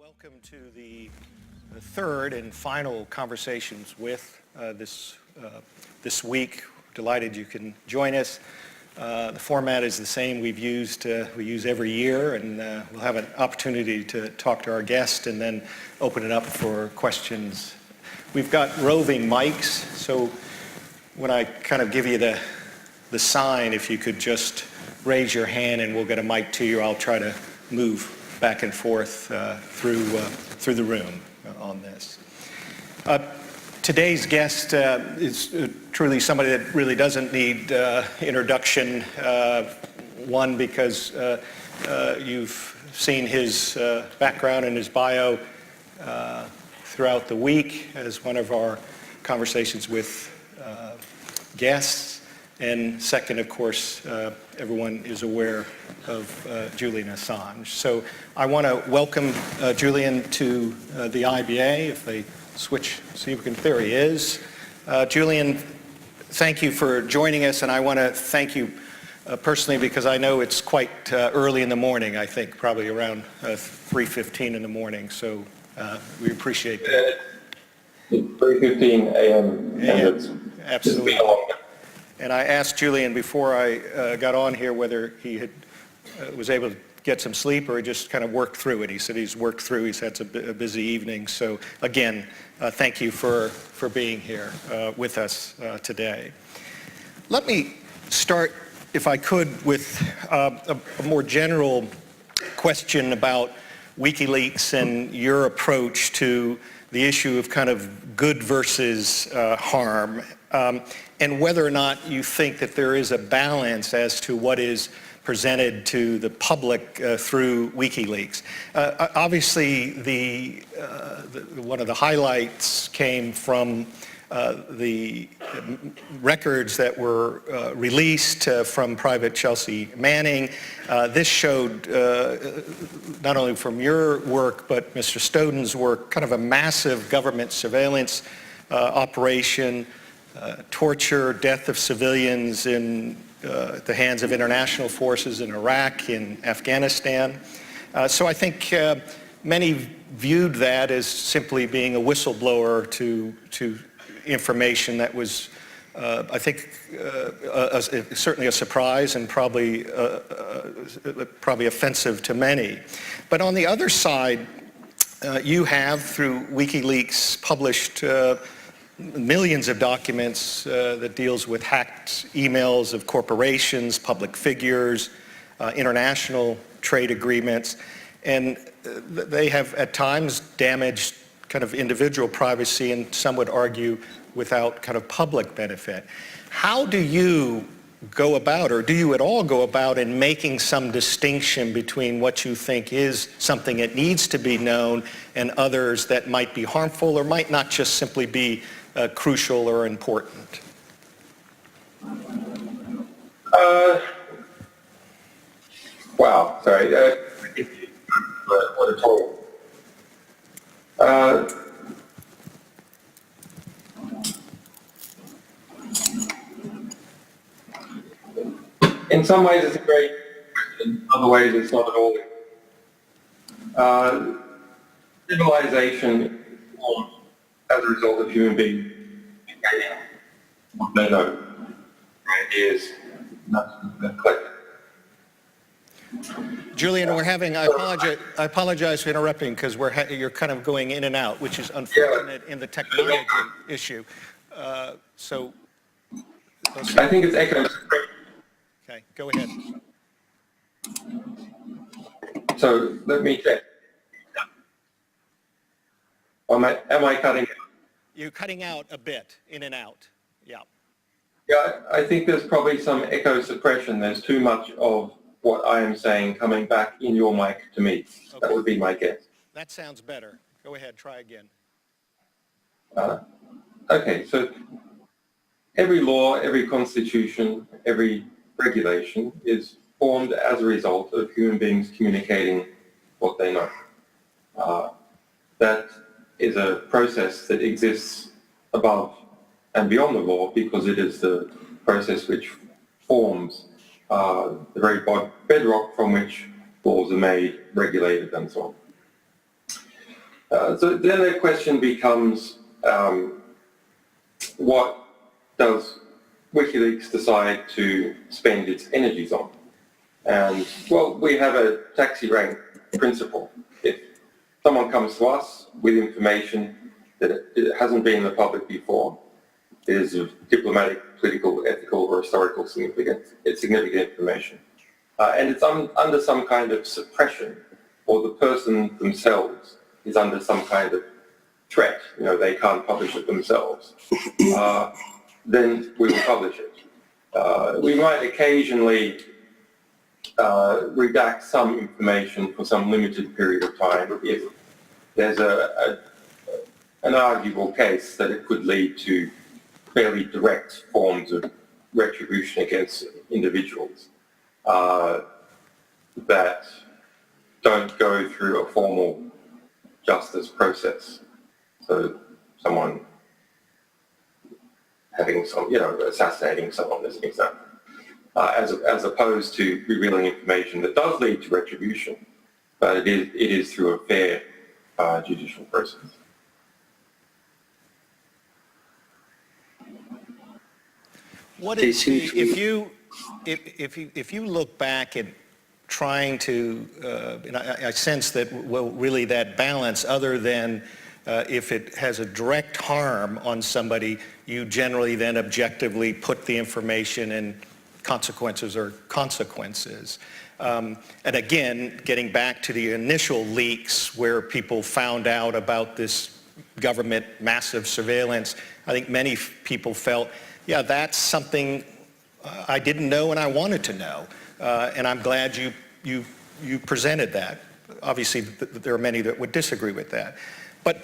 Welcome to the third and final conversations with this week. Delighted you can join us. The format is the same we use every year, and we'll have an opportunity to talk to our guest and then open it up for questions. We've got roving mics, so when I kind of give you the sign, if you could just raise your hand and we'll get a mic to you. I'll try to move back and forth through the room on this. Today's guest is truly somebody that really doesn't need introduction. One, because you've seen his background and his bio throughout the week as one of our conversations with guests. And second, of course, everyone is aware of Julian Assange. So I want to welcome Julian to the IBA. If they switch, see if we can, there he is. Julian, thank you for joining us, and I want to thank you personally because I know it's quite early in the morning, I think, probably around 3:15 in the morning, so we appreciate that. 3:15 a.m. Absolutely. And I asked Julian before I got on here whether he was able to get some sleep or he just kind of worked through it. He said he's worked through. He's had a busy evening. So again, thank you for being here with us today. Let me start, if I could, with a more general question about WikiLeaks and your approach to the issue of kind of good versus harm. And whether or not you think that there is a balance as to what is presented to the public through WikiLeaks. Obviously, one of the highlights came from the records that were released from Private Chelsea Manning. This showed, not only from your work, but Mr. Snowden's work, kind of a massive government surveillance operation, torture, death of civilians in the hands of international forces in Iraq, in Afghanistan. So I think many viewed that as simply being a whistleblower to information that was, I think, certainly a surprise and probably offensive to many. But on the other side, you have, through WikiLeaks, published millions of documents that deals with hacked emails of corporations, public figures, international trade agreements, and they have at times damaged kind of individual privacy and some would argue without kind of public benefit. How do you go about, or do you at all go about, in making some distinction between what you think is something that needs to be known and others that might be harmful or might not just simply be crucial or important? Wow, sorry. What a total. In some ways it's a great question, in other ways it's not at all. Civilization is formed as a result of human beings communicating what they know, ideas, and collective. Julian, we're having, I apologize for interrupting because you're kind of going in and out, which is unfortunate in the technology issue. So I think it's echoing. Okay, go ahead. So let me check. Am I cutting out? You're cutting out a bit, in and out. Yeah. Yeah, I think there's probably some echo suppression. There's too much of what I am saying coming back in your mic to me. Okay. That would be my guess. That sounds better. Go ahead, try again. Okay, so every law, every constitution, every regulation is formed as a result of human beings communicating what they know. That is a process that exists above and beyond the law because it is the process which forms the very bedrock from which laws are made, regulated, and so on. So then the question becomes, what does WikiLeaks decide to spend its energies on? And, well, we have a taxi rank principle. If someone comes to us with information that it hasn't been in the public before, it is of diplomatic, political, ethical, or historical significance, it's significant information. And it's under some kind of suppression, or the person themselves is under some kind of threat, they can't publish it themselves, then we will publish it. We might occasionally redact some information for some limited period of time if there's an arguable case that it could lead to fairly direct forms of retribution against individuals that don't go through a formal justice process. So someone having assassinating someone as an example, as opposed to revealing information that does lead to retribution, but it is through a fair judicial process. What is if you look back at trying to, and I sense that, well, really that balance, other than if it has a direct harm on somebody, you generally then objectively put the information in consequences or consequences. And again, getting back to the initial leaks where people found out about this government massive surveillance, I think many people felt, yeah, that's something I didn't know and I wanted to know. And I'm glad you presented that. Obviously, there are many that would disagree with that. But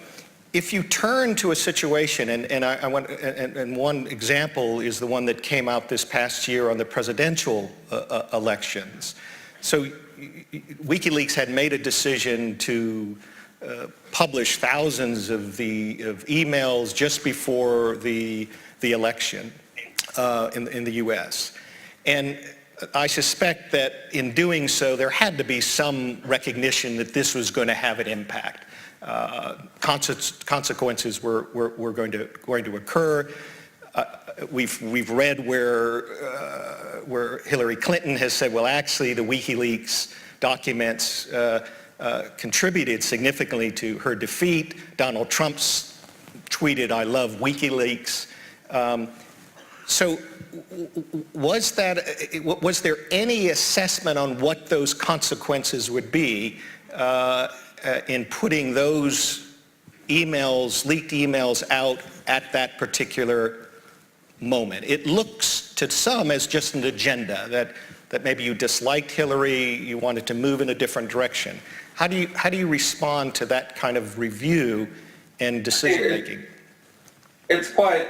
if you turn to a situation, and one example is the one that came out this past year on the presidential elections. So WikiLeaks had made a decision to publish thousands of emails just before the election in the U.S. And I suspect that in doing so, there had to be some recognition that this was going to have an impact. Consequences were going to occur. We've read where Hillary Clinton has said, well, actually, the WikiLeaks documents contributed significantly to her defeat. Donald Trump's tweeted, "I love WikiLeaks." So was there any assessment on what those consequences would be in putting those emails, leaked emails, out at that particular moment? It looks to some as just an agenda, that maybe you disliked Hillary, you wanted to move in a different direction. How do you respond to that kind of review and decision making? It's quite.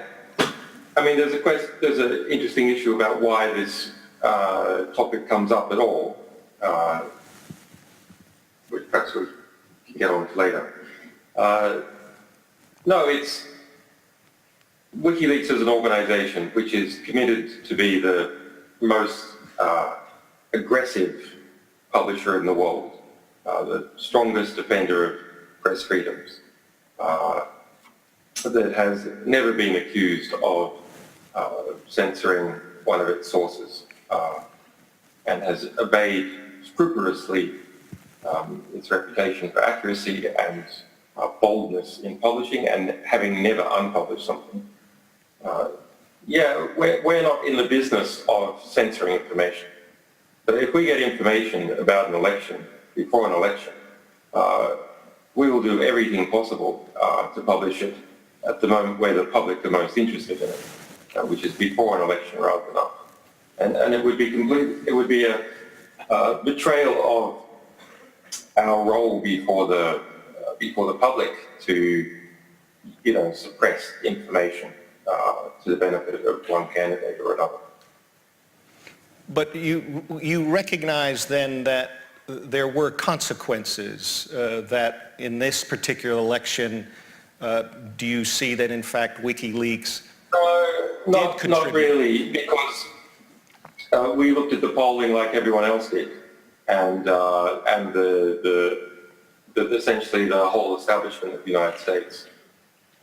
There's an interesting issue about why this topic comes up at all, which perhaps we can get on to later. No, it's WikiLeaks as an organization which is committed to be the most aggressive publisher in the world, the strongest defender of press freedoms, that has never been accused of censoring one of its sources, and has obeyed scrupulously its reputation for accuracy and boldness in publishing, and having never unpublished something. We're not in the business of censoring information. But if we get information about an election, before an election, we will do everything possible to publish it at the moment where the public are most interested in it, which is before an election rather than after. And it would be a betrayal of our role before the public to, suppress information to the benefit of one candidate or another. But you recognize then that there were consequences that in this particular election. Do you see that in fact WikiLeaks did contribute? Not really, because we looked at the polling like everyone else did, and the that essentially the whole establishment of the United States,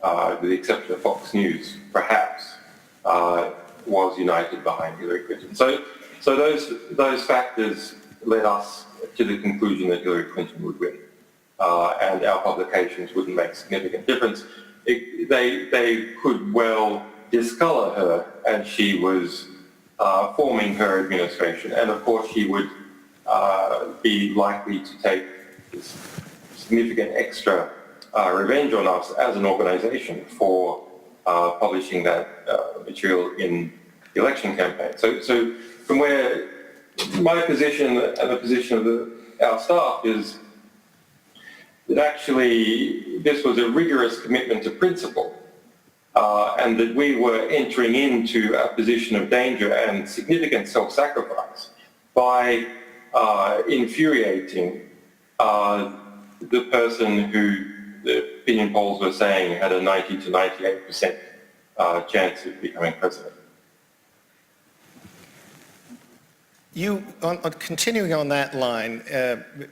with the exception of Fox News, perhaps, was united behind Hillary Clinton. So those factors led us to the conclusion that Hillary Clinton would win, and our publications wouldn't make a significant difference. They could well discolour her as she was forming her administration, and of course she would be likely to take this significant extra revenge on us as an organisation for publishing that material in the election campaign. So from where my position and the position of our staff is that actually this was a rigorous commitment to principle, and that we were entering into a position of danger and significant self-sacrifice by infuriating the person who the opinion polls were saying had a 90 to 98% chance of becoming president. Continuing on that line,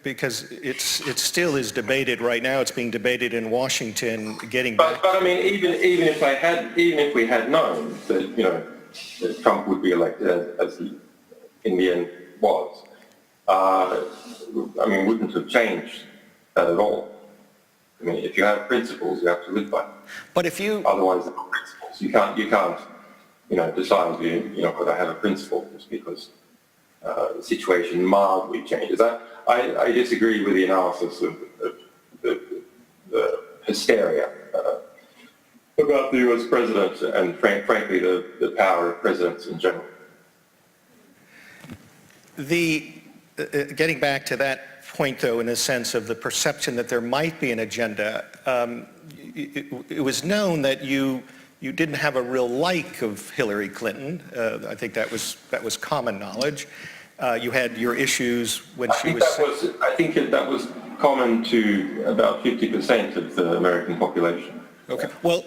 because it still is debated right now. It's being debated in Washington. But I mean, even if we had known that that Trump would be elected as he in the end was, I mean, wouldn't have changed that at all. I mean, if you have principles, you have to live by them. But if you otherwise, they're not principles. You can't decide whether I have a principle just because the situation mildly changes. I disagree with the analysis of the hysteria about the US president and frankly the power of presidents in general. Getting back to that point, though, in the sense of the perception that there might be an agenda, it was known that you didn't have a real like of Hillary Clinton. I think that was common knowledge. You had your issues when she was... I think that was common to about 50% of the American population. Okay. Well,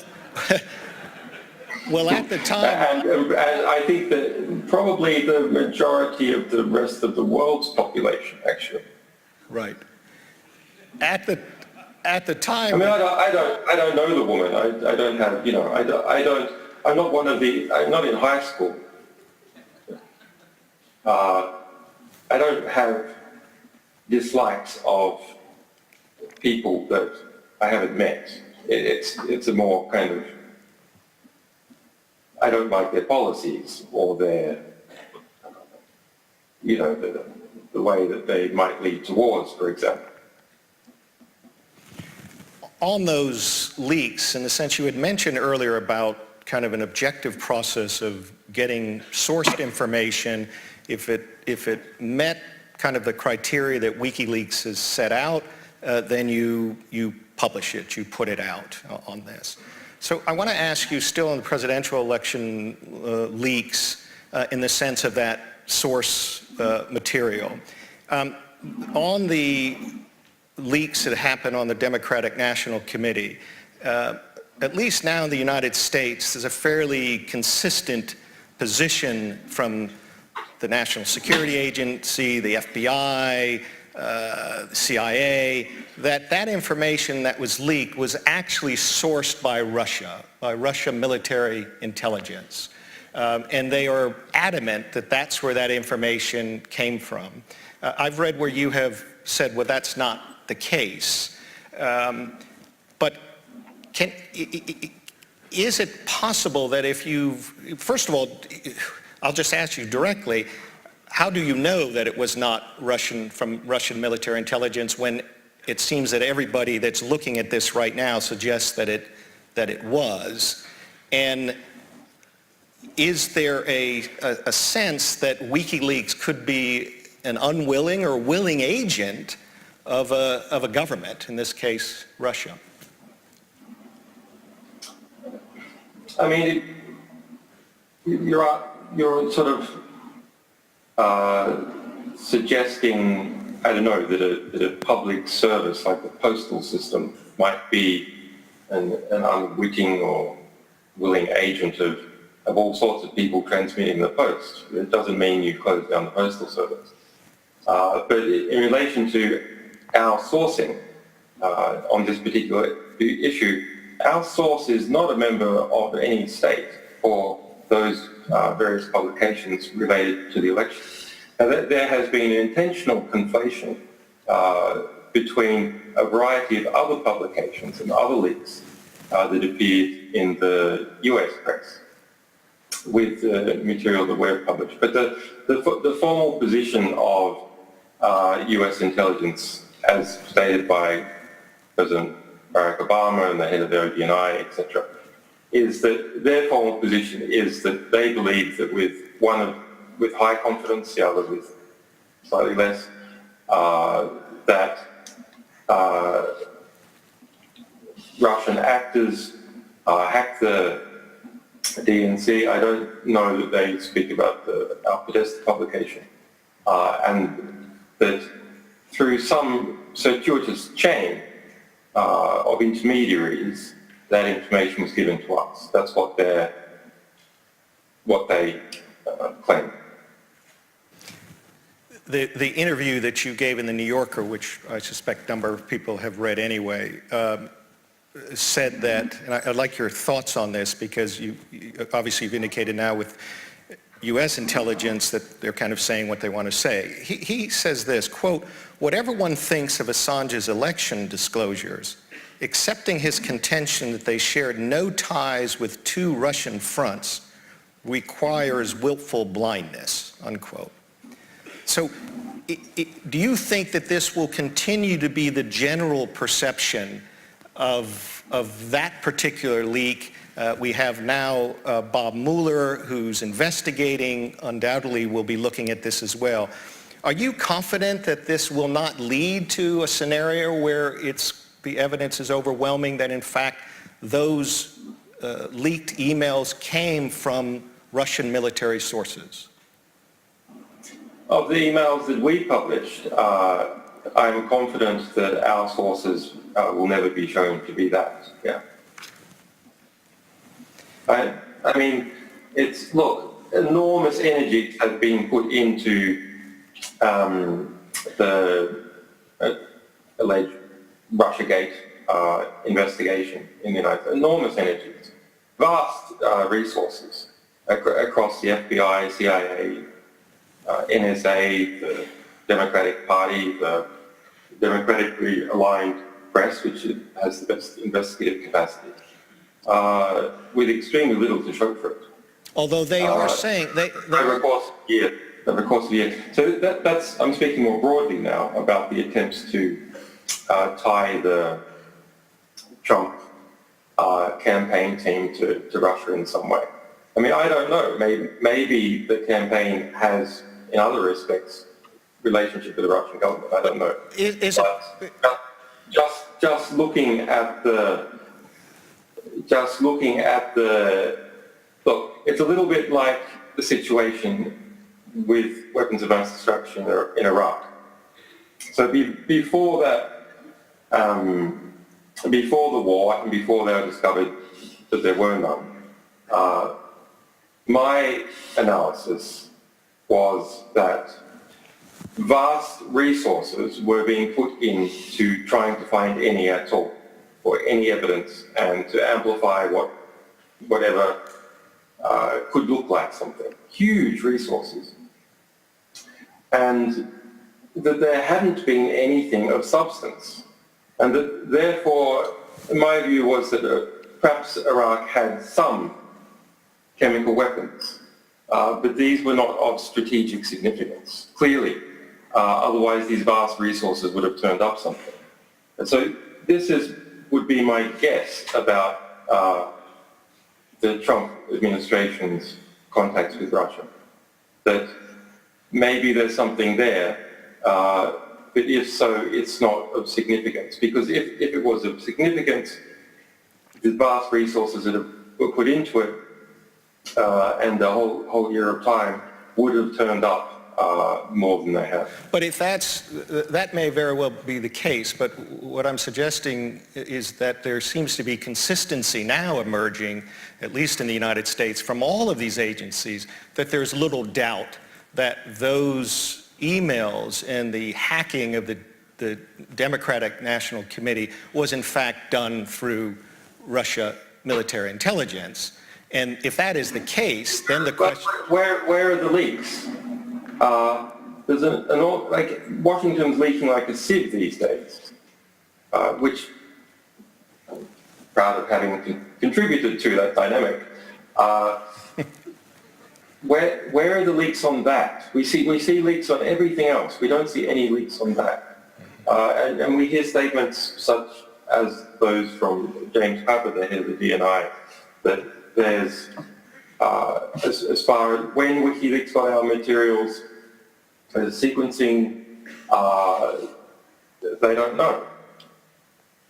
at the time... And I think that probably the majority of the rest of the world's population, actually. Right. At the time... I mean, I don't know the woman. I don't have, I'm not one of the... I'm not in high school. I don't have dislikes of people that I haven't met. It's a more kind of... I don't like their policies or their, the way that they might lead towards, for example. On those leaks, in the sense you had mentioned earlier about kind of an objective process of getting sourced information, if it met kind of the criteria that WikiLeaks has set out, then you publish it, you put it out on this. So I want to ask you, still on the presidential election leaks, in the sense of that source material. On the leaks that happened on the Democratic National Committee, at least now in the United States, there's a fairly consistent position from the National Security Agency, the FBI, the CIA, that information that was leaked was actually sourced by Russia military intelligence. And they are adamant that that's where that information came from. I've read where you have said, well, that's not the case. But is it possible that if first of all, I'll just ask you directly, how do you know that it was not from Russian military intelligence when it seems that everybody that's looking at this right now suggests that it was? And is there a sense that WikiLeaks could be an unwilling or willing agent of a government, in this case, Russia? I mean, you're sort of suggesting, I don't know, that a public service like the postal system might be an unwitting or willing agent of all sorts of people transmitting the post. It doesn't mean you close down the postal service. But in relation to our sourcing, on this particular issue, our source is not a member of any state or those various publications related to the election. Now, there has been an intentional conflation between a variety of other publications and other leaks that appeared in the US press with material that we've published. But the formal position of US intelligence, as stated by President Barack Obama and the head of the ODNI, etc., is that their formal position is that they believe that with high confidence, the other with slightly less, that Russian actors hacked the DNC. I don't know that they speak about our Podesta publication, and that through some circuitous chain of intermediaries, that information was given to us. That's what they claim. The interview that you gave in the New Yorker, which I suspect a number of people have read anyway, said that, and I'd like your thoughts on this, because obviously you've indicated now with U.S. intelligence that they're kind of saying what they want to say. He says this, quote, "Whatever one thinks of Assange's election disclosures, accepting his contention that they shared no ties with two Russian fronts requires willful blindness," unquote. So do you think that this will continue to be the general perception of that particular leak? We have now Bob Mueller, who's investigating, undoubtedly will be looking at this as well. Are you confident that this will not lead to a scenario where the evidence is overwhelming that in fact those leaked emails came from Russian military sources? Of the emails that we published, I'm confident that our sources will never be shown to be that. Yeah. I mean, look, enormous energy has been put into the alleged Russiagate investigation in the United States. Enormous energy, vast resources across the FBI, CIA, NSA, the Democratic Party, the democratically aligned press, which has the best investigative capacity, with extremely little to show for it. Although they are saying over the course of a year. So that's I'm speaking more broadly now about the attempts to tie the Trump campaign team to Russia in some way. I mean, I don't know. Maybe the campaign has, in other respects, relationship with the Russian government. I don't know. Just looking at the look, it's a little bit like the situation with weapons of mass destruction in Iraq. So before that, before the war and before they were discovered that there were none, my analysis was that vast resources were being put into trying to find any at all, or any evidence, and to amplify whatever could look like something. Huge resources. And that there hadn't been anything of substance. And that therefore, my view was that perhaps Iraq had some chemical weapons, but these were not of strategic significance, clearly. Otherwise, these vast resources would have turned up something. And so this would be my guess about the Trump administration's contacts with Russia. That maybe there's something there, but if so, it's not of significance. Because if it was of significance, the vast resources that were put into it and the whole year of time would have turned up more than they have. But if that may very well be the case, but what I'm suggesting is that there seems to be consistency now emerging, at least in the United States, from all of these agencies, that there's little doubt that those emails and the hacking of the the Democratic National Committee was in fact done through Russia military intelligence. And if that is the case, then the question... Where are the leaks? There's like Washington's leaking like a sieve these days, which I'm proud of having contributed to that dynamic. Where are the leaks on that? We see leaks on everything else. We don't see any leaks on that. And we hear statements such as those from James Papper, the head of the DNI, that there's, as far as when WikiLeaks got our materials, the sequencing, they don't know.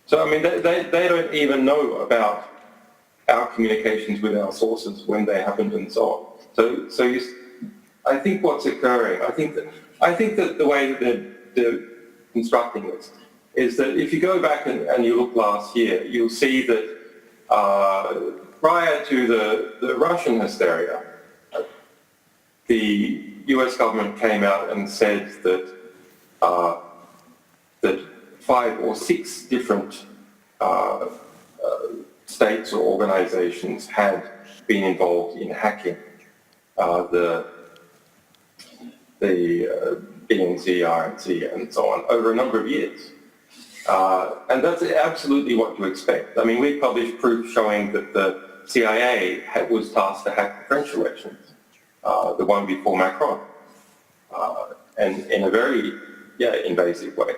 So, I mean, they don't even know about our communications with our sources, when they happened and so on. So I think what's occurring, I think that the way that they're constructing this is that if you go back and you look last year, you'll see that prior to the Russian hysteria, the US government came out and said that that 5 or 6 different states or organizations had been involved in hacking the BNC, RNC, and so on over a number of years. And that's absolutely what you expect. I mean, we published proof showing that the CIA was tasked to hack the French elections, the one before Macron, and in a very invasive way.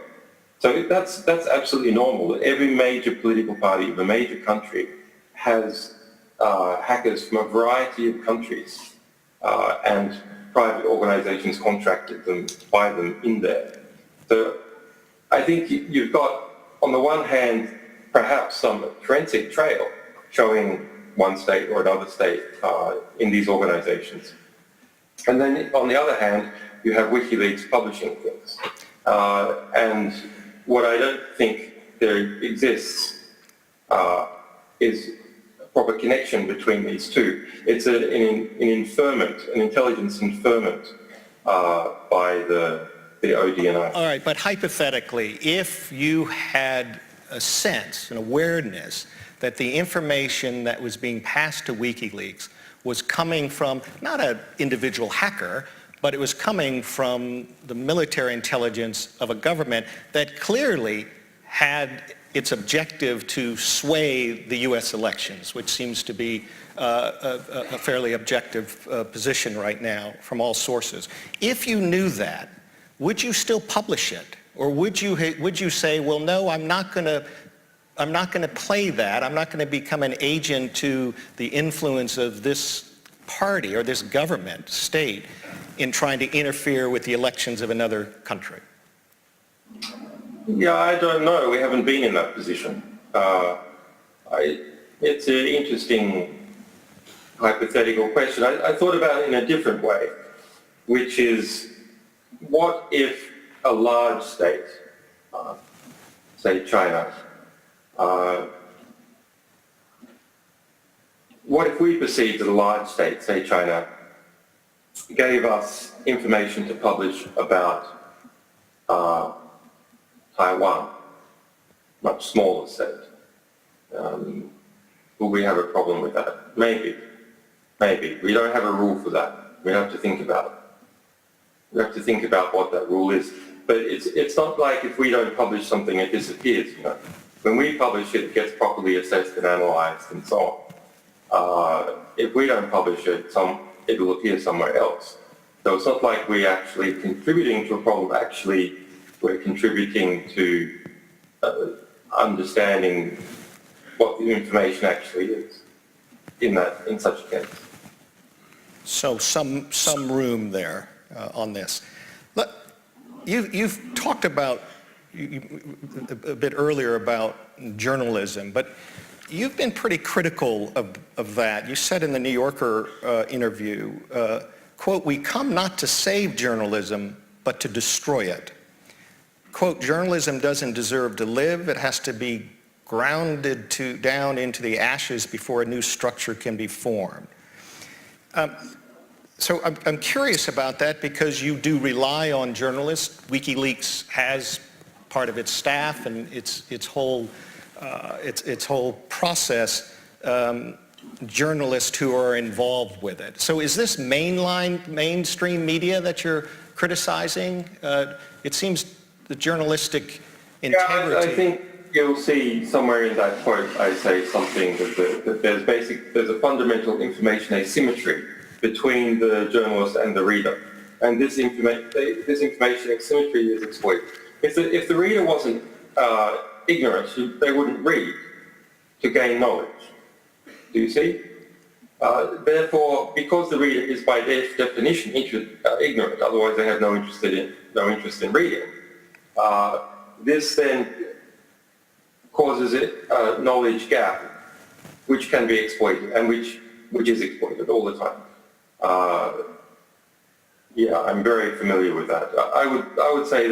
So that's absolutely normal. Every major political party of a major country has hackers from a variety of countries, and private organizations contracted them by them in there. So I think you've got, on the one hand, perhaps some forensic trail showing one state or another state in these organizations. And then on the other hand, you have WikiLeaks publishing things. And what I don't think there exists is a proper connection between these two. It's an inferment, an intelligence inferment by the ODNI. All right, but hypothetically, if you had a sense, an awareness that the information that was being passed to WikiLeaks was coming from not an individual hacker, but it was coming from the military intelligence of a government that clearly had its objective to sway the US elections, which seems to be a fairly objective position right now from all sources. If you knew that, would you still publish it? Or would you say, well, no, I'm not going to play that. I'm not going to become an agent to the influence of this party or this government, state, in trying to interfere with the elections of another country? Yeah, I don't know. We haven't been in that position. It's an interesting hypothetical question. I thought about it in a different way, which is, what if a large state, say China, what if we perceived that a large state, say China, gave us information to publish about Taiwan, much smaller state? Will we have a problem with that? Maybe. Maybe. We don't have a rule for that. We have to think about it. We have to think about what that rule is. But it's not like if we don't publish something, it disappears. You know? When we publish it, it gets properly assessed and analyzed and so on. If we don't publish it, it will appear somewhere else. So it's not like we're actually contributing to a problem. Actually, we're contributing to understanding what the information actually is in such a case. So some room there on this. You've talked about a bit earlier about journalism, but you've been pretty critical of that. You said in the New Yorker interview, quote, "We come not to save journalism, but to destroy it." Quote, "Journalism doesn't deserve to live. It has to be grounded down into the ashes before a new structure can be formed." So I'm curious about that, because you do rely on journalists. WikiLeaks has part of its staff and its whole process, journalists who are involved with it. So is this mainstream media that you're criticizing? It seems the journalistic integrity... Yeah, I think you'll see somewhere in that quote I say something that there's a fundamental information asymmetry between the journalist and the reader. And this information asymmetry is exploited. If the reader wasn't ignorant, they wouldn't read to gain knowledge. Do you see? Therefore, because the reader is by definition ignorant, otherwise they have no interest in reading, this then causes a knowledge gap which can be exploited and which is exploited all the time. Yeah, I'm very familiar with that. I would say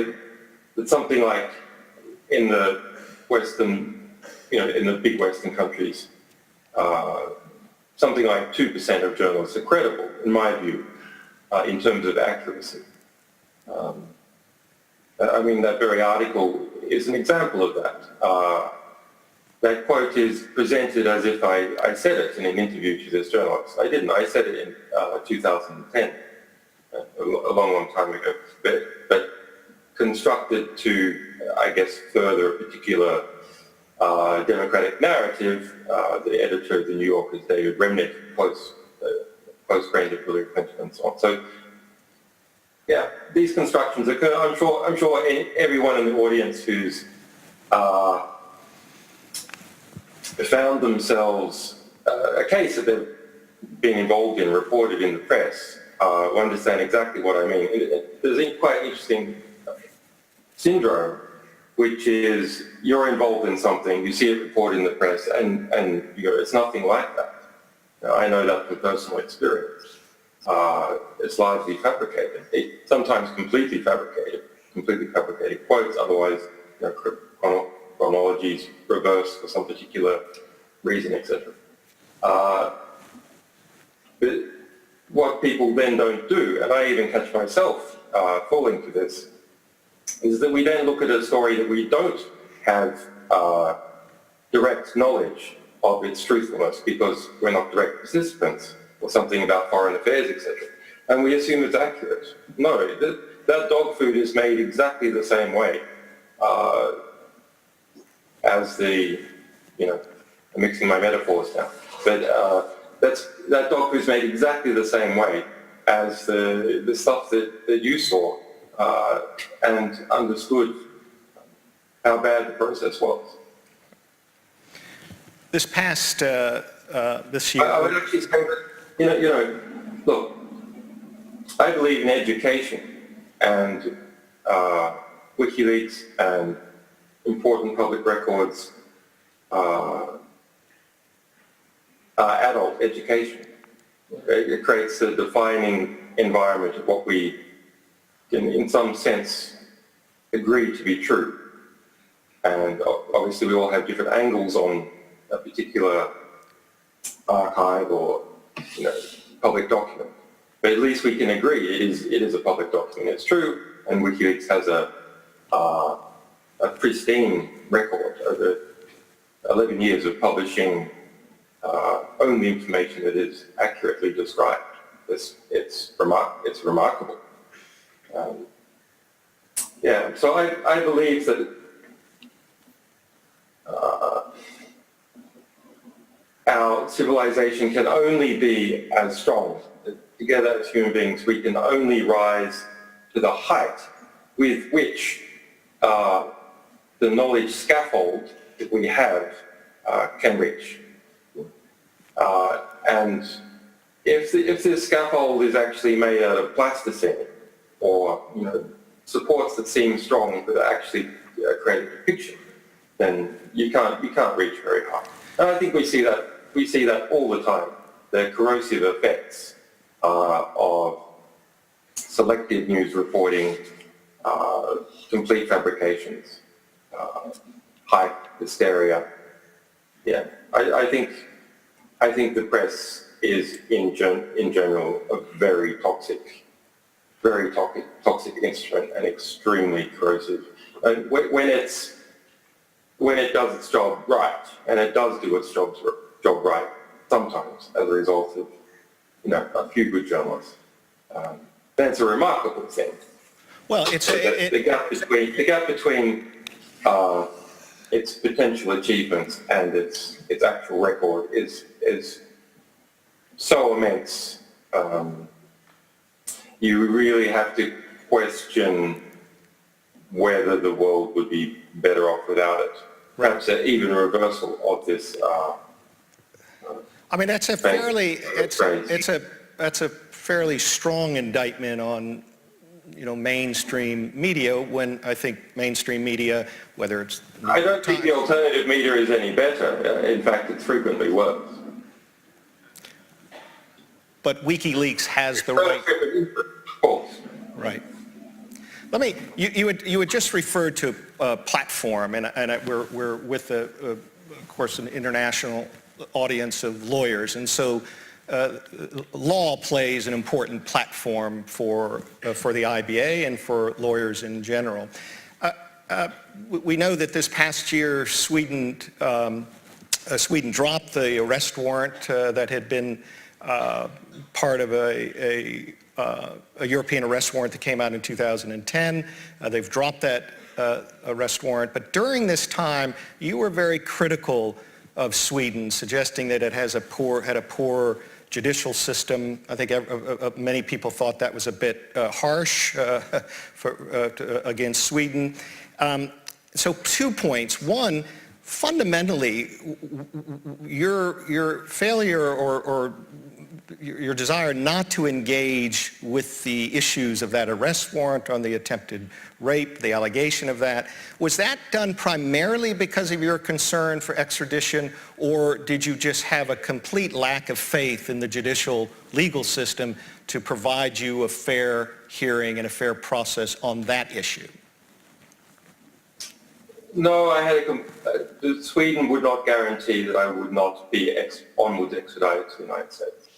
that something like in the Western, in the big Western countries, something like 2% of journalists are credible, in my view, in terms of accuracy. I mean, that very article is an example of that. That quote is presented as if I said it in an interview to this journalist. I didn't. I said it in 2010, a long time ago, but constructed to, I guess, further a particular democratic narrative. The editor of the New Yorker is David Remnick, close friend of Hillary Clinton and so on. So, yeah, these constructions occur. I'm sure everyone in the audience who's found themselves a case that they've been involved in, reported in the press, will understand exactly what I mean. There's a quite interesting syndrome, which is you're involved in something, you see it reported in the press, and you go, it's nothing like that. Now, I know that from personal experience. It's largely fabricated, sometimes completely fabricated quotes, otherwise chronologies reversed for some particular reason, etc. But what people then don't do, and I even catch myself falling to this, is that we then look at a story that we don't have direct knowledge of its truthfulness because we're not direct participants, or something about foreign affairs, etc. And we assume it's accurate. No, that dog food is made exactly the same way as I'm mixing my metaphors now, but that dog food is made exactly the same way as the stuff that you saw and understood how bad the process was. This past this year, I would actually say that look, I believe in education, and WikiLeaks and important public records are adult education. It creates a defining environment of what we can, in some sense, agree to be true. And obviously we all have different angles on a particular archive or public document. But at least we can agree it is a public document. It's true, and WikiLeaks has a pristine record over 11 years of publishing only information that is accurately described. It's remarkable. Yeah, so I believe that our civilization can only be as strong. Together as human beings, we can only rise to the height with which the knowledge scaffold that we have can reach. And if this scaffold is actually made out of plasticine or supports that seem strong but actually create a picture, then you can't reach very high. And I think we see that all the time. The corrosive effects of selective news reporting, complete fabrications, hype, hysteria. Yeah, I think the press is in general a very toxic instrument and extremely corrosive. And when it does its job right, and it does do its job right sometimes as a result of, a few good journalists, then it's a remarkable thing. Well, The gap between its potential achievements and its actual record is so immense. You really have to question whether the world would be better off without it. Perhaps even a reversal of this. I mean, that's a fairly strong indictment on, mainstream media, when I think mainstream media, whether it's... I don't think the alternative media is any better. In fact, it's frequently worse. But WikiLeaks has the right... Of course. Right. You had just referred to a platform, and we're with, of course, an international audience of lawyers, and so law plays an important platform for the IBA and for lawyers in general. We know that this past year Sweden dropped the arrest warrant that had been part of a European arrest warrant that came out in 2010. They've dropped that arrest warrant, but during this time you were very critical of Sweden, suggesting that it had a poor judicial system. I think many people thought that was a bit harsh against Sweden. So 2 points. One, fundamentally, your failure or your desire not to engage with the issues of that arrest warrant on the attempted rape, the allegation of that, was that done primarily because of your concern for extradition, or did you just have a complete lack of faith in the judicial legal system to provide you a fair hearing and a fair process on that issue? No, Sweden would not guarantee that I would not be onwards extradited to the United States.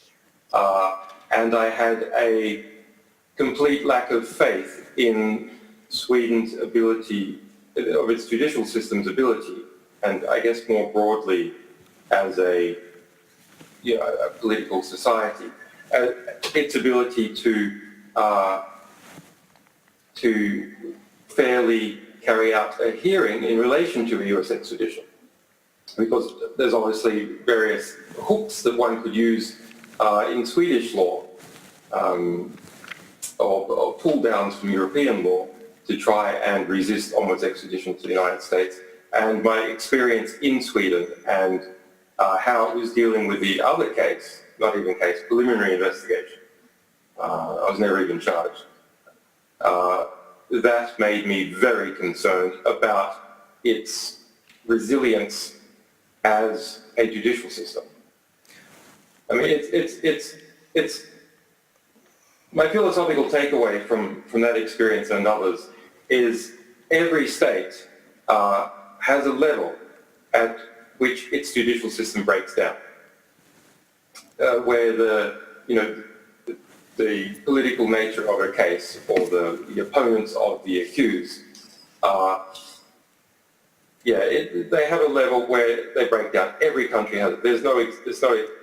And I had a complete lack of faith in Sweden's ability, of its judicial system's ability, and I guess more broadly as a political society, its ability to fairly carry out a hearing in relation to a US extradition. Because there's obviously various hooks that one could use in Swedish law, or pull downs from European law to try and resist onwards extradition to the United States. And my experience in Sweden and how it was dealing with the other case, not even case, preliminary investigation. I was never even charged. That made me very concerned about its resilience as a judicial system. I mean, it's my philosophical takeaway from that experience and others is every state has a level at which its judicial system breaks down, where the political nature of a case or the opponents of the accused they have a level where they break down. Every country has it. There's no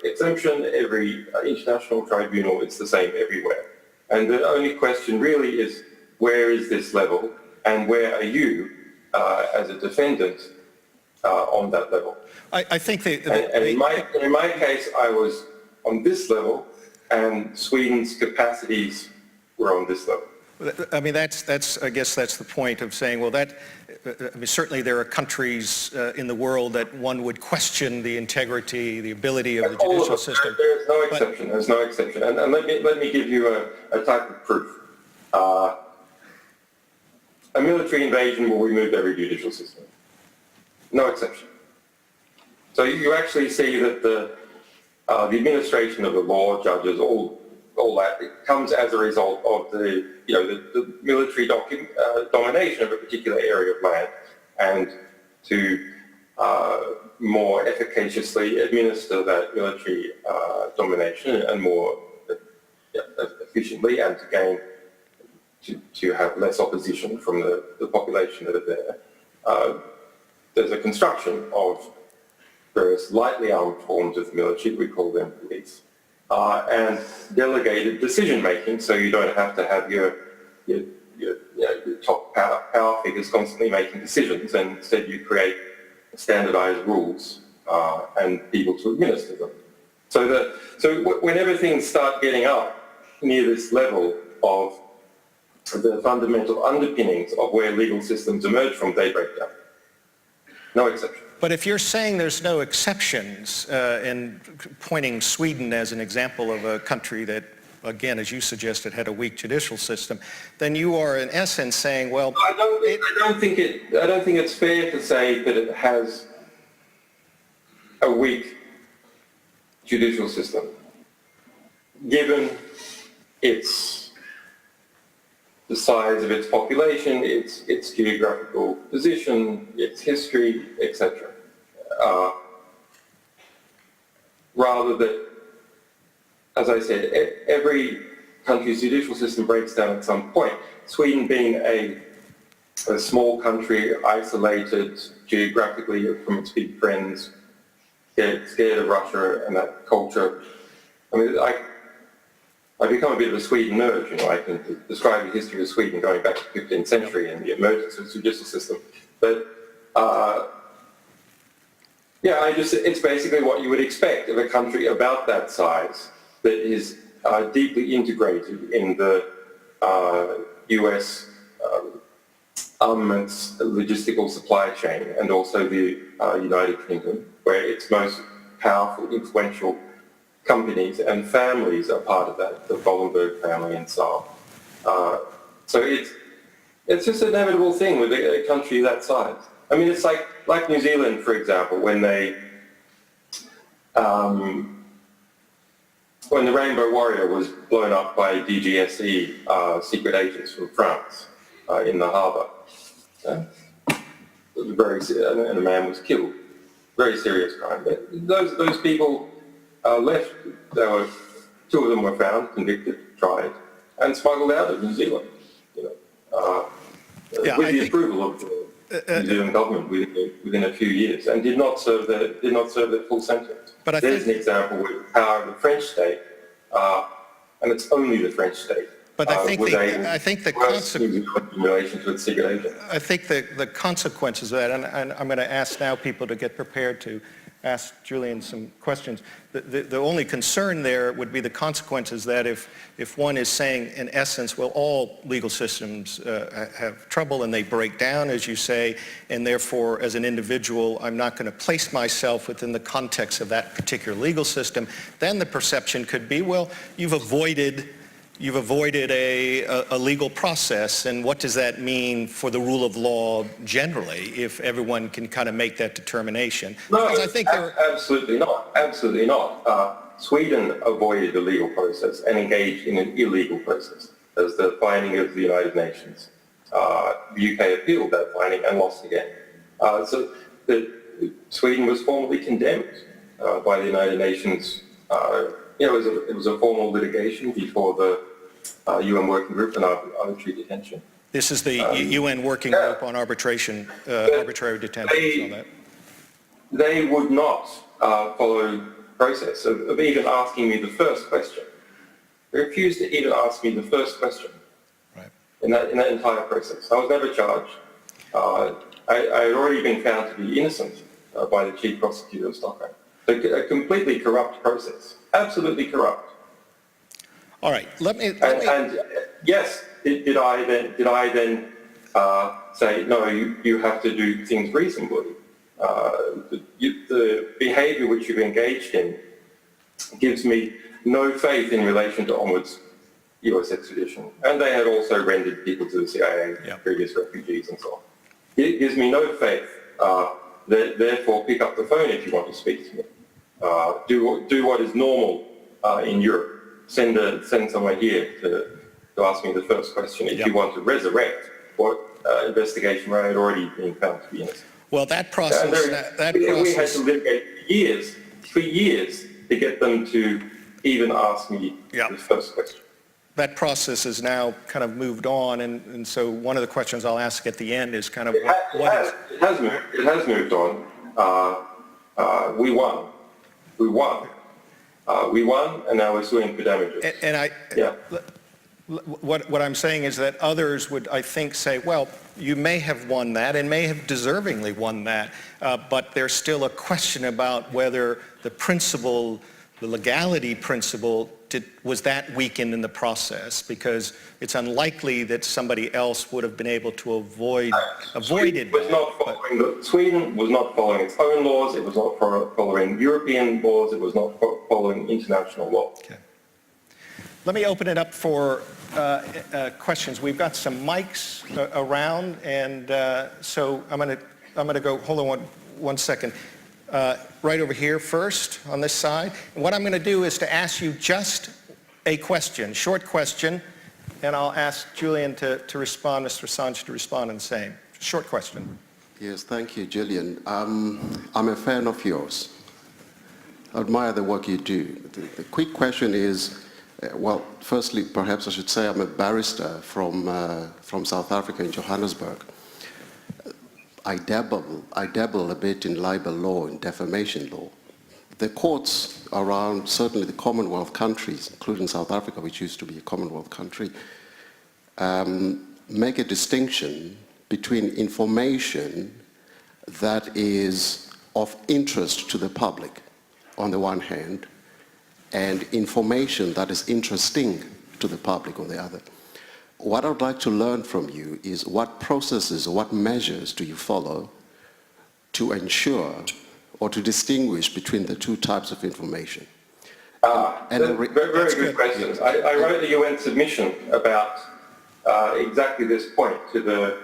exemption. Every international tribunal, it's the same everywhere. And the only question really is, where is this level, and where are you as a defendant on that level? I think in my case, I was on this level, and Sweden's capacities were on this level. I mean, I guess that's the point of saying, well, I mean, certainly there are countries in the world that one would question the integrity, the ability of the judicial system. There's no exception. There's no exception. And let me give you a type of proof. A military invasion will remove every judicial system. No exception. So you actually see that the administration of the law, judges, all that, it comes as a result of the military domination of a particular area of land, and to more efficaciously administer that military domination and more efficiently, and to gain to have less opposition from the population that are there. There's a construction of various lightly armed forms of the military, we call them police, and delegated decision-making, so you don't have to have your top power figures constantly making decisions, and instead you create standardized rules and people to administer them. So whenever things start getting up near this level of the fundamental underpinnings of where legal systems emerge from, they break down. No exception. But if you're saying there's no exceptions, and pointing Sweden as an example of a country that, again, as you suggested, had a weak judicial system, then you are in essence saying, well, I don't think it's fair to say that it has a weak judicial system, given the size of its population, its geographical position, its history, etc. Rather that, as I said, every country's judicial system breaks down at some point. Sweden being a small country, isolated geographically from its big friends, scared of Russia and that culture. I mean, I become a bit of a Sweden nerd, I can describe the history of Sweden going back to the 15th century and the emergence of the judicial system. But, it's basically what you would expect of a country about that size that is deeply integrated in the US armaments logistical supply chain, and also the United Kingdom, where its most powerful, influential companies and families are part of that, the Bollenberg family and so on. So it's just an inevitable thing with a country that size. I mean, it's like New Zealand, for example, when the Rainbow Warrior was blown up by DGSE secret agents from France in the harbour. And a man was killed. Very serious crime. But those people left. Two of them were found, convicted, tried, and smuggled out of New Zealand. With the approval of the New Zealand government within a few years, and did not serve their full sentence. But there's an example with the power of the French state, and it's only the French state. But I think the consequences of that, and I'm going to ask now people to get prepared to ask Julian some questions. The only concern there would be the consequences that if one is saying, in essence, well, all legal systems have trouble and they break down, as you say, and therefore, as an individual, I'm not going to place myself within the context of that particular legal system, then the perception could be, well, you've avoided a legal process, and what does that mean for the rule of law generally if everyone can kind of make that determination? No, I think absolutely not. Absolutely not. Sweden avoided the legal process and engaged in an illegal process as the finding of the United Nations. The UK appealed that finding and lost again. So Sweden was formally condemned by the United Nations. It was a formal litigation before the UN Working Group on Arbitrary Detention. This is the UN Working Group on arbitrary detention and all that. They would not follow the process of even asking me the first question. They refused to even ask me the first question in that entire process. I was never charged. I had already been found to be innocent by the chief prosecutor of Stockholm. So a completely corrupt process. Absolutely corrupt. All right. Let me. And yes, did I then say no? You have to do things reasonably. The behaviour which you've engaged in gives me no faith in relation to onwards US extradition, and they had also rendered people to the CIA, previous refugees and so on. It gives me no faith. Therefore, pick up the phone if you want to speak to me. Do what is normal in Europe. Send someone here to ask me the first question if you want to resurrect what investigation where I had already been found to be innocent. Well, that process. We had to litigate for years to get them to even ask me the first question. that process has now kind of moved on, and so one of the questions I'll ask at the end is kind of It has moved on. We won. We won, and now we're suing for damages. Yeah. What I'm saying is that others would, I think, say, well, you may have won that and may have deservingly won that, but there's still a question about whether the principle, the legality principle, was that weakened in the process, because it's unlikely that somebody else would have been able to avoid it. Sweden was not following its own laws. It was not following European laws. It was not following international law. Okay. Let me open it up for questions. We've got some mics around, and so I'm going to go. Hold on one second. Right over here first on this side. And what I'm going to do is to ask you just a question, short question, and I'll ask Julian to respond, Mr. Assange to respond in the same. Short question. Yes, thank you, Julian. I'm a fan of yours. I admire the work you do. The quick question is, well, firstly, perhaps I should say I'm a barrister from South Africa in Johannesburg. I dabble a bit in libel law and defamation law. The courts around, certainly the Commonwealth countries, including South Africa, which used to be a Commonwealth country, make a distinction between information that is of interest to the public, on the one hand, and information that is interesting to the public on the other. What I'd like to learn from you is what processes or what measures do you follow to ensure or to distinguish between the two types of information? Very good questions. I wrote a UN submission about exactly this point to the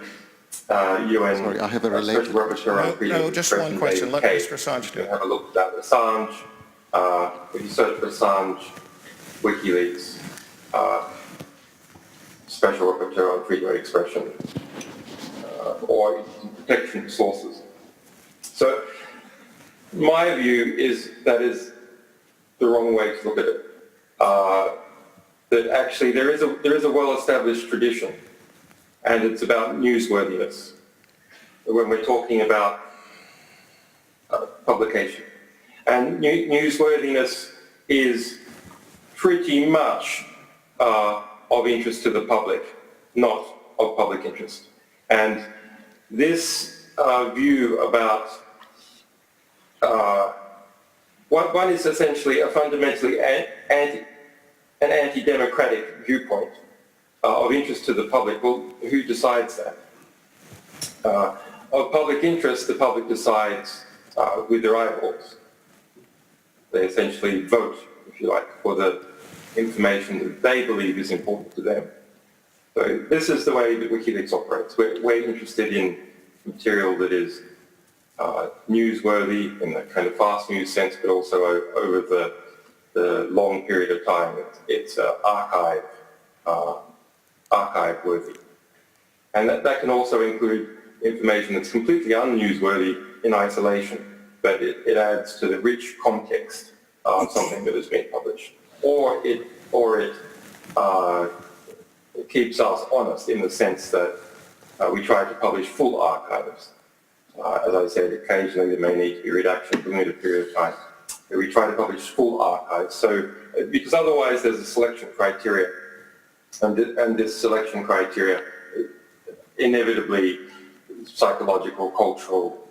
UN. Sorry, I have a related question. No, just one question. Let Mr. Assange do it. Have a look at Assange. If you search for Assange, WikiLeaks, Special Rapporteur on Freedom of Expression, or protection sources. So my view is that is the wrong way to look at it. That actually there is a well-established tradition, and it's about newsworthiness when we're talking about publication. And newsworthiness is pretty much of interest to the public, not of public interest. And this view about one is essentially a fundamentally an anti-democratic viewpoint of interest to the public. Well, who decides that? Of public interest, the public decides with their eyeballs. They essentially vote, if you like, for the information that they believe is important to them. So this is the way that WikiLeaks operates. We're interested in material that is newsworthy in the kind of fast news sense, but also over the long period of time. It's archive worthy. And that can also include information that's completely unnewsworthy in isolation, but it adds to the rich context of something that has been published. Or it keeps us honest in the sense that we try to publish full archives. As I said, occasionally there may need to be redactions for a limited period of time. But we try to publish full archives. So, because otherwise there's a selection criteria, and this selection criteria inevitably psychological, cultural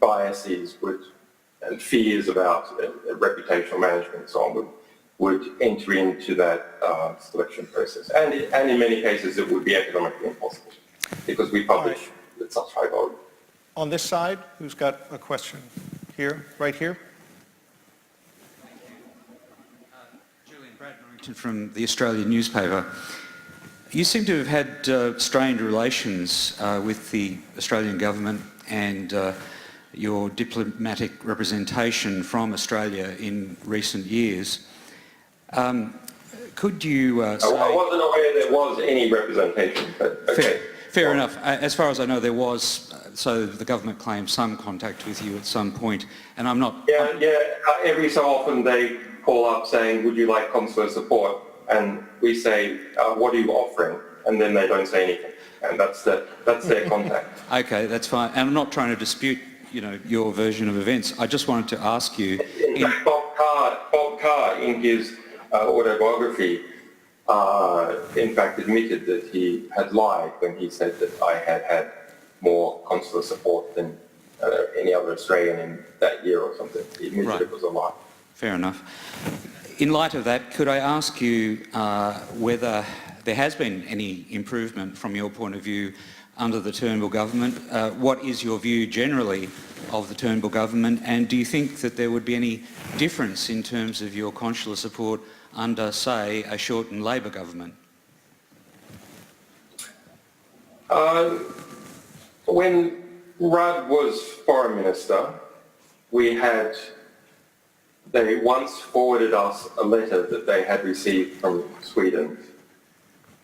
biases and fears about reputational management and so on would enter into that selection process. And in many cases it would be economically impossible because we publish at such high volume. On this side, who's got a question? Here, right here. Julian, Brad Norrington from the Australian newspaper. You seem to have had strained relations with the Australian government and your diplomatic representation from Australia in recent years. Could you say... I wasn't aware there was any representation, but okay. Fair enough. As far as I know, there was, so the government claimed some contact with you at some point, and I'm not... Yeah. Every so often they call up saying, would you like consular support? and we say, what are you offering? And then they don't say anything. And that's their contact. Okay, that's fine. And I'm not trying to dispute, your version of events. I just wanted to ask you... In fact, Bob Carr, in his autobiography, in fact admitted that he had lied when he said that I had more consular support than any other Australian in that year or something. He admitted Right. it was a lie. Fair enough. In light of that, could I ask you whether there has been any improvement from your point of view under the Turnbull government? What is your view generally of the Turnbull government, and do you think that there would be any difference in terms of your consular support under, say, a Shorten Labor government? When Rudd was Foreign Minister, they once forwarded us a letter that they had received from Sweden,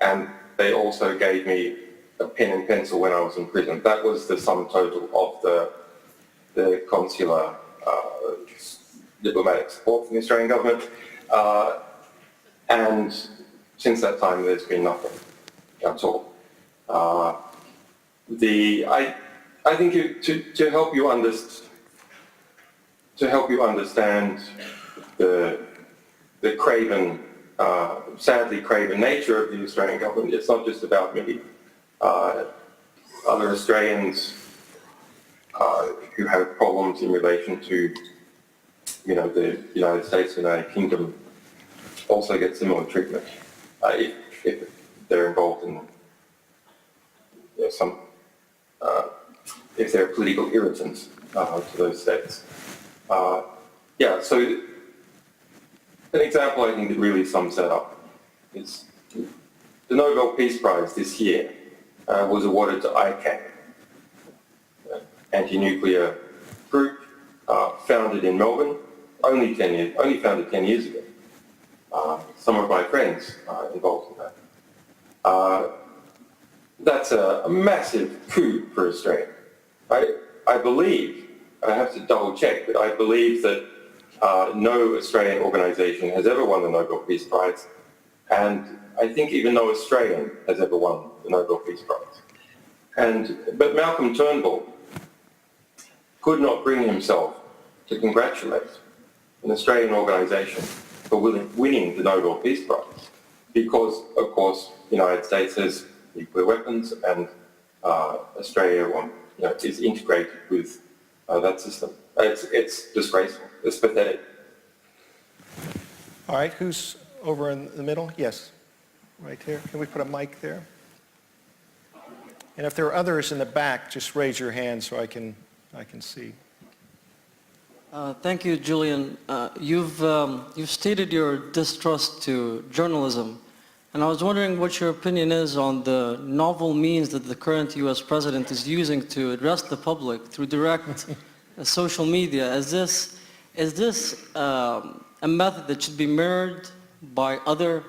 and they also gave me a pen and pencil when I was in prison. That was the sum total of the consular diplomatic support from the Australian government. And since that time, there's been nothing at all. I think to help you understand the craven, sadly craven nature of the Australian government, it's not just about me. Other Australians who have problems in relation to, the United States and United Kingdom also get similar treatment if they're involved in if they're political irritants to those states. So an example I think that really sums that up is the Nobel Peace Prize this year was awarded to ICANN, anti-nuclear group founded in Melbourne, only founded 10 years ago. Some of my friends are involved in that. That's a massive coup for Australia. I believe, I have to double check, but I believe that no Australian organisation has ever won the Nobel Peace Prize, and I think even no Australian has ever won the Nobel Peace Prize. But Malcolm Turnbull could not bring himself to congratulate an Australian organisation for winning the Nobel Peace Prize, because, of course, the United States has nuclear weapons, and Australia is integrated with that system. It's disgraceful. It's pathetic. All right, who's over in the middle? Yes, right here. Can we put a mic there? And if there are others in the back, just raise your hand so I can see. Thank you, Julian. You've stated your distrust to journalism, and I was wondering what your opinion is on the novel means that the current U.S. president is using to address the public through direct social media. Is this a method that should be mirrored by other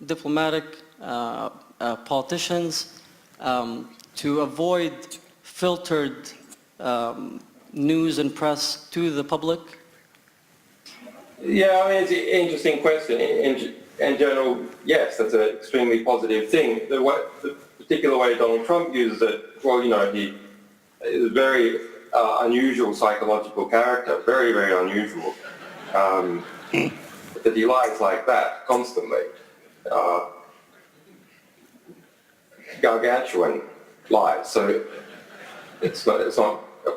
diplomatic politicians to avoid filtered news and press to the public? Yeah, it's an interesting question. In general, yes, that's an extremely positive thing. The particular way Donald Trump uses it, he is a very unusual psychological character, very, very unusual, that he lies like that constantly. Gargantuan lies. So it's not a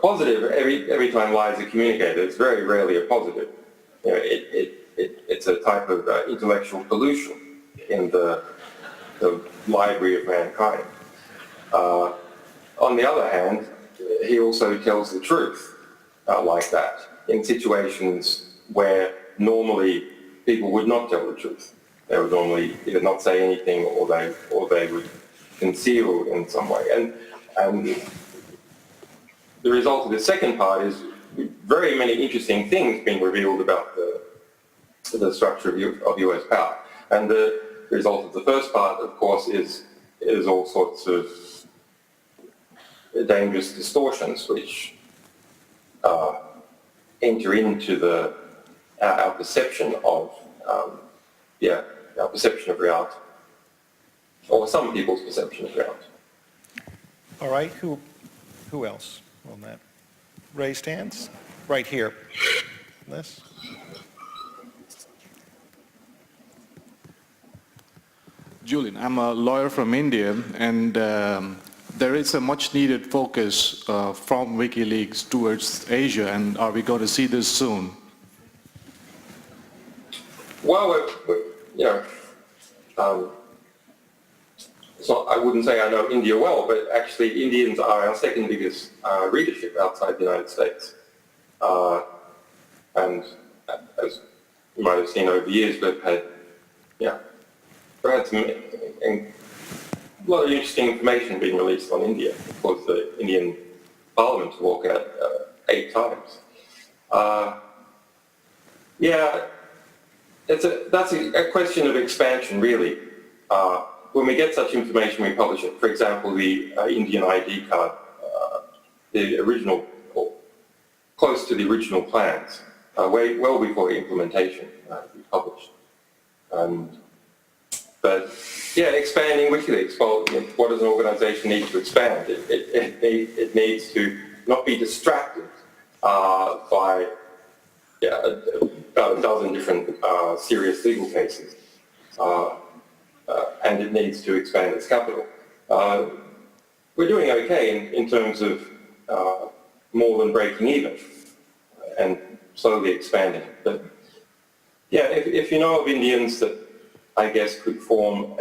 positive. Every time lies are communicated, it's very rarely a positive. It's a type of intellectual pollution in the library of mankind. On the other hand, he also tells the truth like that in situations where normally people would not tell the truth. They would normally either not say anything or they would conceal in some way. And the result of the second part is very many interesting things being revealed about the structure of US power. And the result of the first part, of course, is all sorts of dangerous distortions which enter into our perception of our perception of reality, or some people's perception of reality. All right, who else on that? Raised hands? Right here. This? Julian, I'm a lawyer from India, and there is a much needed focus from WikiLeaks towards Asia, and are we going to see this soon? Well, so I wouldn't say I know India well, but actually Indians are our second biggest readership outside the United States. And as you might have seen over the years, we've had a lot of interesting information being released on India. Of course, the Indian Parliament to walk out 8 times. That's a question of expansion, really. When we get such information, we publish it. For example, the Indian ID card, the original, or close to the original plans, well before implementation, we published. But yeah, expanding WikiLeaks. Well, what does an organisation need to expand? It needs to not be distracted by about a dozen different serious legal cases, and it needs to expand its capital. We're doing okay in terms of more than breaking even and slowly expanding. But yeah, if you know of Indians that I guess could form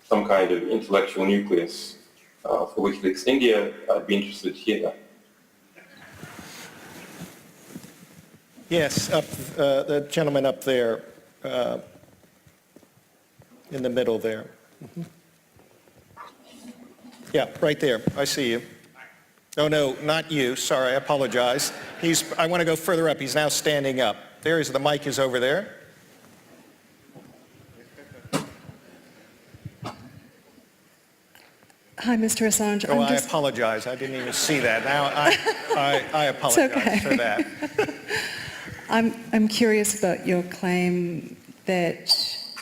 some kind of intellectual nucleus for WikiLeaks in India, I'd be interested to hear that. Yes, the gentleman up there, in the middle there. Mm-hmm. Yeah, right there. I see you. Oh, no, not you. Sorry, I apologize. I want to go further up. He's now standing up. There is, the mic is over there. Hi, Mr. Assange. Oh, I apologize. I didn't even see that. Now, I apologize for that. I'm curious about your claim that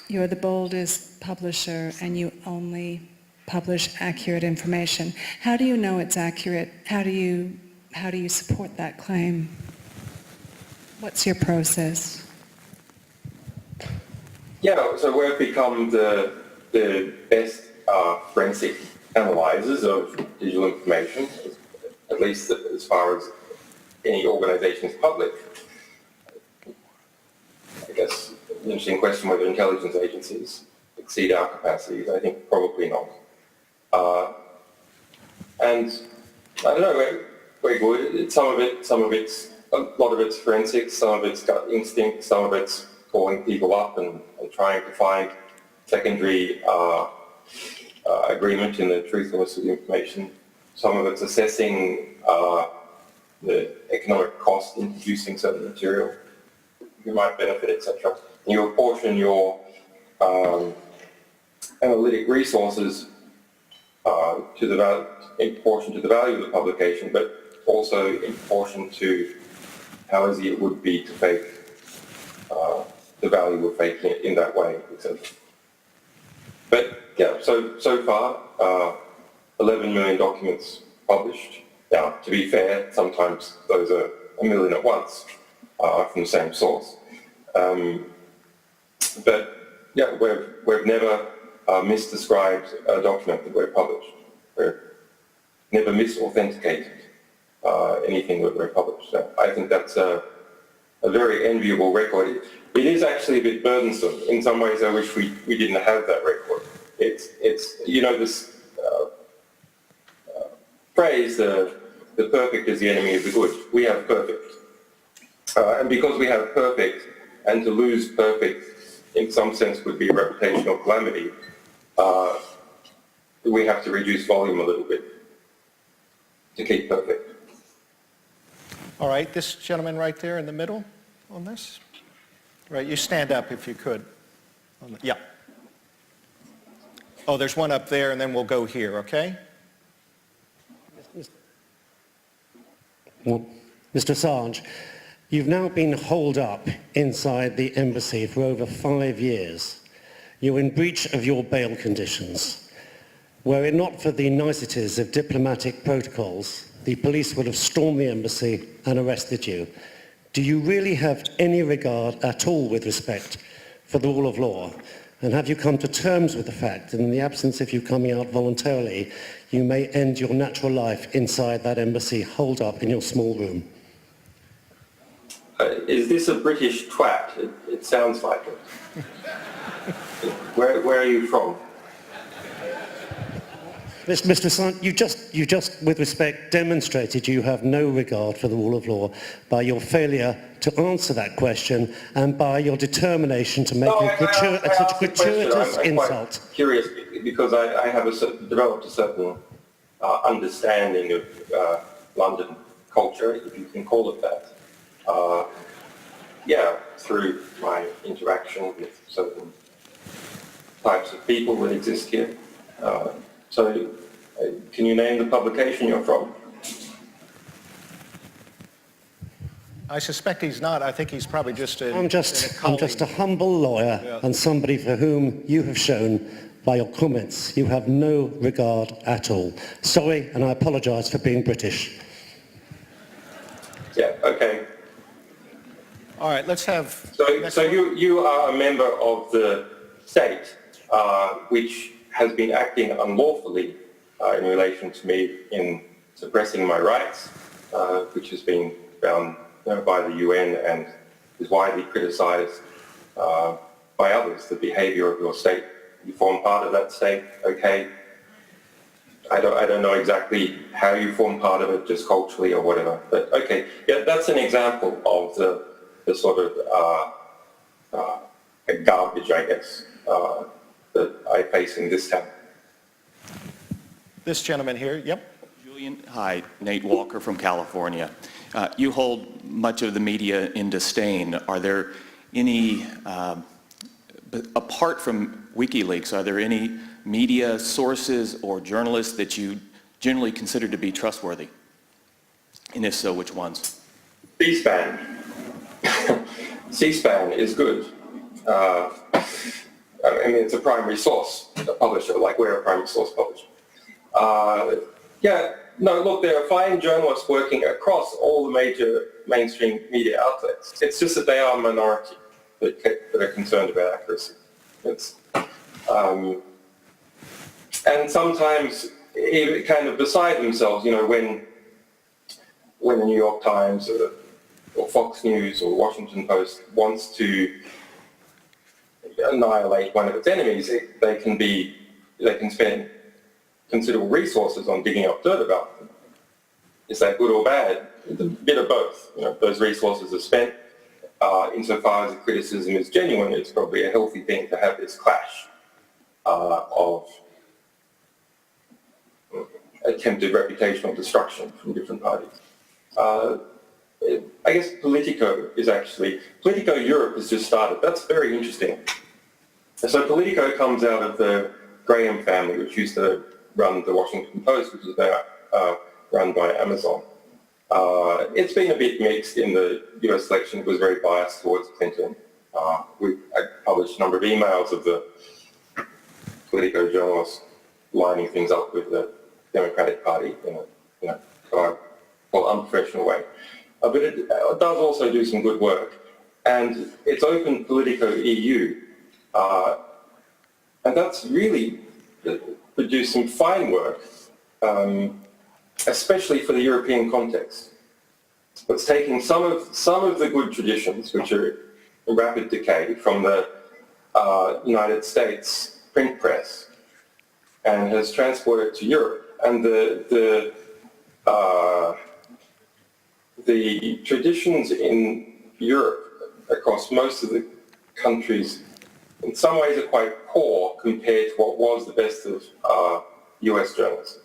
you're the boldest publisher and you only publish accurate information. How do you know it's accurate? How do you support that claim? What's your process? Yeah, so we've become the best forensic analyzers of digital information, at least as far as any organisation is public. I guess an interesting question whether intelligence agencies exceed our capacities. I think probably not. And I don't know, we're good. Some of it's a lot of it's forensics, some of it's gut instinct, some of it's calling people up and trying to find secondary agreement in the truthfulness of the information. Some of it's assessing the economic cost in producing certain material, who might benefit, etc. You apportion your analytic resources in proportion to the value of the publication, but also in proportion to how easy it would be to fake the value of faking it in that way, etc. But yeah, so far, 11 million documents published. Now, to be fair, sometimes those are a million at once from the same source. But yeah, we've never misdescribed a document that we've published. We've never misauthenticated anything that we've published. So I think that's a very enviable record. It is actually a bit burdensome. In some ways, I wish we didn't have that record. It's you know, this phrase, the perfect is the enemy of the good. We have perfect. And because we have perfect, and to lose perfect in some sense would be a reputational calamity, we have to reduce volume a little bit to keep perfect. All right, this gentleman right there in the middle on this. Right, you stand up if you could. Yeah. Oh, there's one up there, and then we'll go here, okay? Well, Mr. Assange, You've now been holed up inside the embassy for over 5 years. You're in breach of your bail conditions. Were it not for the niceties of diplomatic protocols, the police would have stormed the embassy and arrested you. Do you really have any regard at all with respect for the rule of law? And have you come to terms with the fact that in the absence of you coming out voluntarily, you may end your natural life inside that embassy, holed up in your small room? Is this a British twat? It sounds like it. Where are you from? Mr. Assange, you just, with respect, demonstrated you have no regard for the rule of law by your failure to answer that question and by your determination to make such a gratuitous insult. I'm curious because I have developed a certain understanding of London culture, if you can call it that. Yeah, through my interaction with certain types of people that exist here. So, can you name the publication you're from? I suspect he's not. I think he's probably just I'm just a humble lawyer and somebody for whom you have shown by your comments you have no regard at all. Sorry, and I apologise for being British. Yeah, okay. All right, let's have... So you are a member of the state which has been acting unlawfully in relation to me in suppressing my rights, which has been found by the UN and is widely criticised by others, the behaviour of your state. You form part of that state, okay. I don't know exactly how you form part of it, just culturally or whatever, but okay. Yeah, that's an example of the sort of garbage, I guess, that I face in this town. This gentleman here, yep. Julian, hi, Nate Walker from California. You hold much of the media in disdain. Are there any, apart from WikiLeaks, are there any media sources or journalists that you generally consider to be trustworthy? And if so, which ones? C-SPAN. C-SPAN is good. I mean, it's a primary source, a publisher, like we're a primary source publisher. Yeah, no, look, there are fine journalists working across all the major mainstream media outlets. It's just that they are a minority that are concerned about accuracy. It's, and sometimes even kind of beside themselves, you know, when the New York Times or Fox News or Washington Post wants to annihilate one of its enemies, they can spend considerable resources on digging up dirt about them. Is that good or bad? It's a bit of both. You know, those resources are spent. Insofar as the criticism is genuine, it's probably a healthy thing to have this clash of attempted reputational destruction from different parties. I guess Politico Europe has just started. That's very interesting. So Politico comes out of the Graham family, which used to run the Washington Post, which is now run by Amazon. It's been a bit mixed in the US election. It was very biased towards Clinton. I published a number of emails of the Politico journalists lining things up with the Democratic Party in a unprofessional way. But it does also do some good work. And it's opened Politico EU. And that's really produced some fine work, especially for the European context. It's taking some of the good traditions, which are in rapid decay, from the United States print press, and has transported it to Europe. And the traditions in Europe across most of the countries in some ways are quite poor compared to what was the best of US journalism.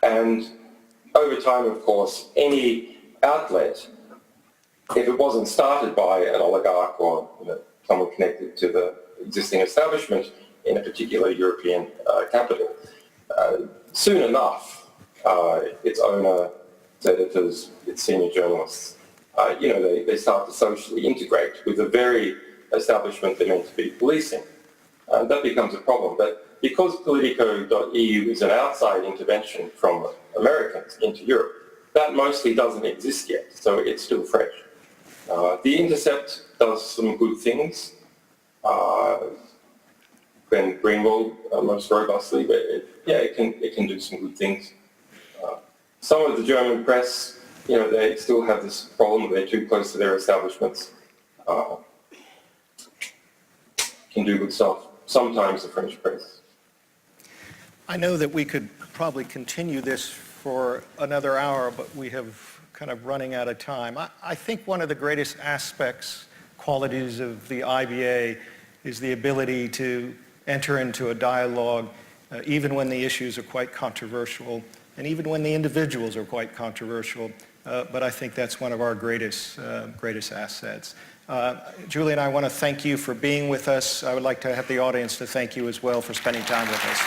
And over time, of course, any outlet, if it wasn't started by an oligarch or someone connected to the existing establishment in a particular European capital, soon enough its owner its editors, its senior journalists, they start to socially integrate with the very establishment they're meant to be policing. That becomes a problem. But because Politico.eu is an outside intervention from Americans into Europe, that mostly doesn't exist yet, so it's still fresh. The Intercept does some good things. Glenn Greenwald most robustly, but it can do some good things. Some of the German press, they still have this problem. They're too close to their establishments. Can do good stuff. Sometimes the French press. I know that we could probably continue this for another hour, but we have kind of running out of time. I think one of the greatest aspects, qualities of the IBA is the ability to enter into a dialogue even when the issues are quite controversial and even when the individuals are quite controversial. But I think that's one of our greatest assets. Julian, I want to thank you for being with us. I would like to have the audience to thank you as well for spending time with us.